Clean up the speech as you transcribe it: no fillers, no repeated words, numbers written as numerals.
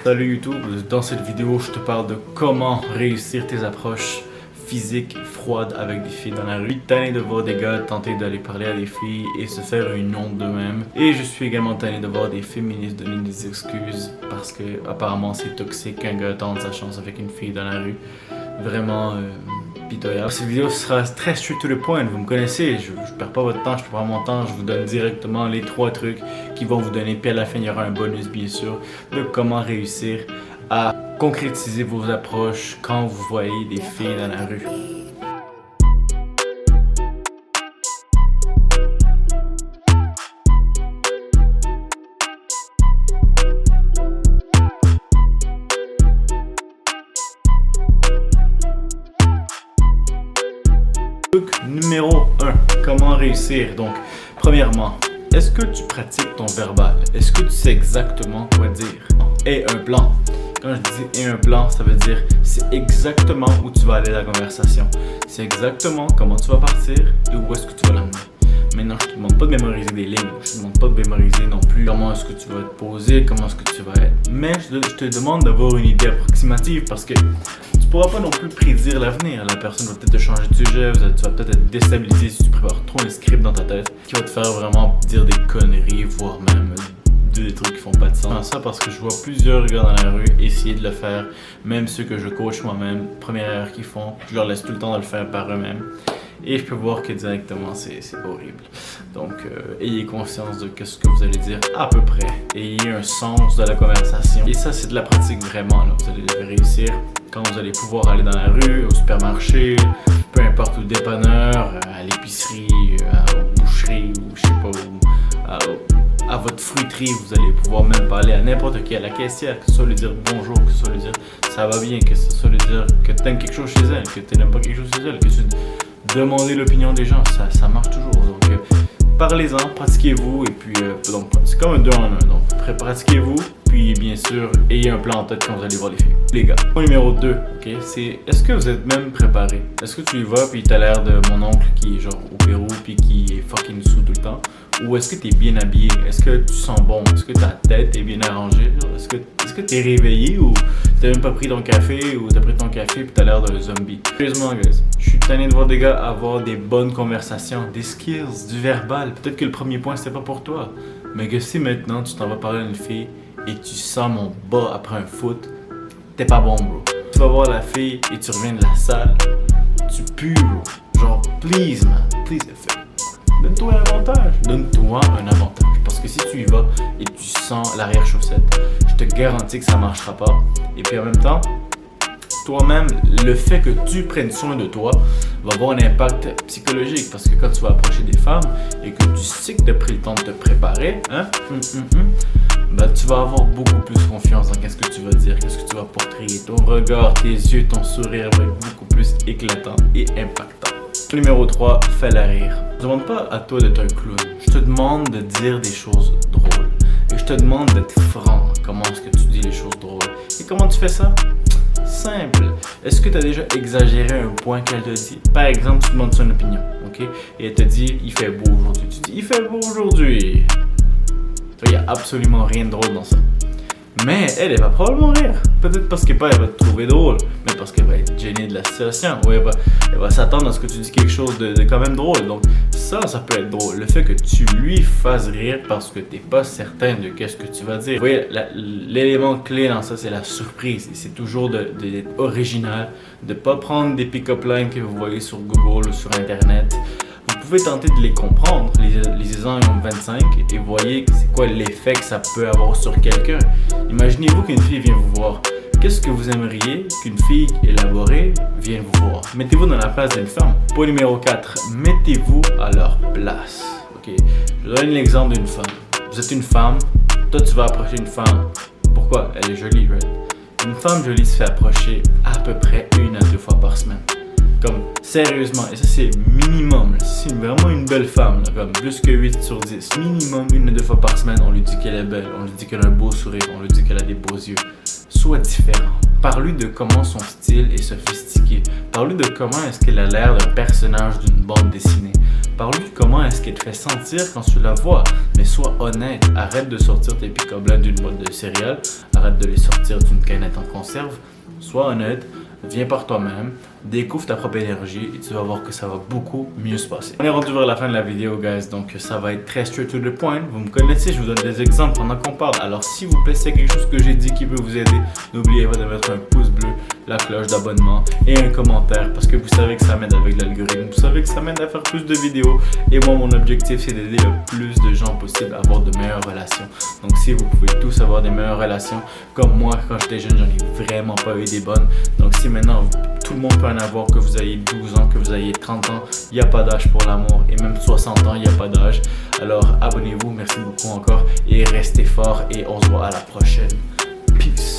Salut YouTube, dans cette vidéo je te parle de comment réussir tes approches physiques froides avec des filles dans la rue. Tanné de voir des gars tenter d'aller parler à des filles et se faire une honte d'eux-mêmes. Et je suis également tanné de voir des féministes donner des excuses parce que apparemment c'est toxique qu'un gars tente sa chance avec une fille dans la rue. Vraiment pitoyable. Cette vidéo sera très straight to the point, vous me connaissez, je perds pas votre temps, je perds pas mon temps, je vous donne directement les 3 trucs qui vont vous donner, puis à la fin il y aura un bonus bien sûr, de comment réussir à concrétiser vos approches quand vous voyez des filles dans la rue. Truc numéro 1, comment réussir. Donc, premièrement, est-ce que tu pratiques ton verbal? Est-ce que tu sais exactement quoi dire? Et un plan. Quand je dis et un plan, ça veut dire c'est exactement où tu vas aller la conversation. C'est exactement comment tu vas partir et où est-ce que tu vas l'amener. Maintenant, je te demande pas de mémoriser des lignes. Je te demande pas de mémoriser non plus comment est-ce que tu vas te poser, comment est-ce que tu vas être. Mais je te demande d'avoir une idée approximative parce que tu pourras pas non plus prédire l'avenir. La personne va peut-être te changer de sujet, tu vas peut-être être déstabilisé si tu prépares trop un script dans ta tête qui va te faire vraiment dire des conneries, voire même des trucs qui font pas de sens. Ça parce que je vois plusieurs gars dans la rue essayer de le faire, même ceux que je coach moi-même, première erreur qu'ils font, je leur laisse tout le temps de le faire par eux-mêmes. Et je peux voir que directement c'est horrible. Donc ayez conscience de ce que vous allez dire à peu près. Ayez un sens de la conversation. Et ça c'est de la pratique vraiment. Là. Vous allez réussir quand vous allez pouvoir aller dans la rue, au supermarché, peu importe, au dépanneur, à l'épicerie, aux boucheries ou je sais pas où, à votre fruiterie, vous allez pouvoir même parler à n'importe qui, à la caissière, que ce soit lui dire bonjour, que ce soit lui dire ça va bien, que ce soit lui dire que t'aimes quelque chose chez elle, que tu n'aimes pas quelque chose chez elle, que tu demandez l'opinion des gens, ça marche toujours. Donc parlez-en, pratiquez-vous et puis donc c'est comme un 2 en 1. Donc pratiquez-vous, puis bien sûr ayez un plan en tête quand vous allez voir les filles. Les gars, point numéro 2, ok, c'est est-ce que vous êtes même préparé? Est-ce que tu y vas puis t'as l'air de mon oncle qui est genre au Pérou puis qui est fucking sous tout le temps? Ou est-ce que tu es bien habillé? Est-ce que tu sens bon? Est-ce que ta tête est bien arrangée? Est-ce que tu es réveillé ou t'as même pas pris ton café ou t'as pris ton café puis t'as l'air d'un zombie? Sérieusement, guys, je suis tanné de voir des gars avoir des bonnes conversations, des skills, du verbal. Peut-être que le premier point c'était pas pour toi, mais que si maintenant tu t'en vas parler à une fille et tu sens mon bas après un foot, t'es pas bon, bro. Tu vas voir la fille et tu reviens de la salle, tu pues, bro. Genre, please, man, please, donne-toi un avantage. Donne-toi un avantage. Parce que si tu y vas et tu sens l'arrière-chaussette, je te garantis que ça ne marchera pas. Et puis en même temps, toi-même, le fait que tu prennes soin de toi va avoir un impact psychologique. Parce que quand tu vas approcher des femmes et que tu sais que tu as pris le temps de te préparer, ben, tu vas avoir beaucoup plus confiance dans qu'est-ce que tu vas dire, qu'est-ce que tu vas porter. Ton regard, tes yeux, ton sourire va être beaucoup plus éclatant et impactant. Numéro 3, fais-la rire. Je te demande pas à toi d'être un clown. Je te demande de dire des choses drôles. Et je te demande d'être franc. Comment est-ce que tu dis les choses drôles? Et comment tu fais ça? Simple. Est-ce que tu as déjà exagéré un point qu'elle te dit? Par exemple, tu demandes son opinion, ok? Et elle te dit, il fait beau aujourd'hui. Tu dis, il fait beau aujourd'hui. Il n'y a absolument rien de drôle dans ça. Mais elle va probablement rire. Peut-être parce qu'elle va te trouver drôle, mais parce qu'elle va être gênée de la situation. Ou elle va s'attendre à ce que tu dis quelque chose de quand même drôle. Donc ça peut être drôle. Le fait que tu lui fasses rire parce que tu n'es pas certain de qu'est-ce que tu vas dire. Vous voyez, l'élément clé dans ça, c'est la surprise. Et c'est toujours d'être original, de ne pas prendre des pick-up lines que vous voyez sur Google ou sur Internet. Vous pouvez tenter de les comprendre, lisez-en 25 et voyez c'est quoi l'effet que ça peut avoir sur quelqu'un. Imaginez-vous qu'une fille vient vous voir. Qu'est-ce que vous aimeriez qu'une fille élaborée vienne vous voir? Mettez-vous dans la place d'une femme. Point numéro 4, mettez-vous à leur place. Ok, je donne l'exemple d'une femme. Vous êtes une femme, toi tu vas approcher une femme. Pourquoi? Elle est jolie, right? Une femme jolie se fait approcher à peu près 1 à 2 fois par semaine. Comme sérieusement, et ça c'est minimum, là. C'est vraiment une belle femme, là, comme plus que 8 sur 10, minimum 1 à 2 fois par semaine, on lui dit qu'elle est belle, on lui dit qu'elle a un beau sourire, on lui dit qu'elle a des beaux yeux. Sois différent. Parle-lui de comment son style est sophistiqué. Parle-lui de comment est-ce qu'elle a l'air d'un personnage d'une bande dessinée. Parle-lui comment est-ce qu'elle te fait sentir quand tu la vois. Mais sois honnête. Arrête de sortir tes pick-up lines d'une boîte de céréales. Arrête de les sortir d'une canette en conserve. Sois honnête. Viens par toi-même, découvre ta propre énergie et tu vas voir que ça va beaucoup mieux se passer. On est rendu vers la fin de la vidéo, guys, donc ça va être très straight to the point. Vous me connaissez, je vous donne des exemples pendant qu'on parle. Alors s'il vous plaît, c'est quelque chose que j'ai dit qui peut vous aider, n'oubliez pas de mettre un pouce bleu, la cloche d'abonnement et un commentaire parce que vous savez que ça m'aide avec l'algorithme. Vous savez que ça m'aide à faire plus de vidéos et moi, mon objectif, c'est d'aider le plus de gens possible à avoir de meilleures relations. Donc si vous pouvez tous avoir des meilleures relations, comme moi, quand j'étais jeune, j'en ai vraiment pas eu des bonnes. Donc si maintenant, tout le monde peut en avoir, que vous ayez 12 ans, que vous ayez 30 ans, il n'y a pas d'âge pour l'amour et même 60 ans, il n'y a pas d'âge. Alors abonnez-vous, merci beaucoup encore et restez forts et on se voit à la prochaine. Peace.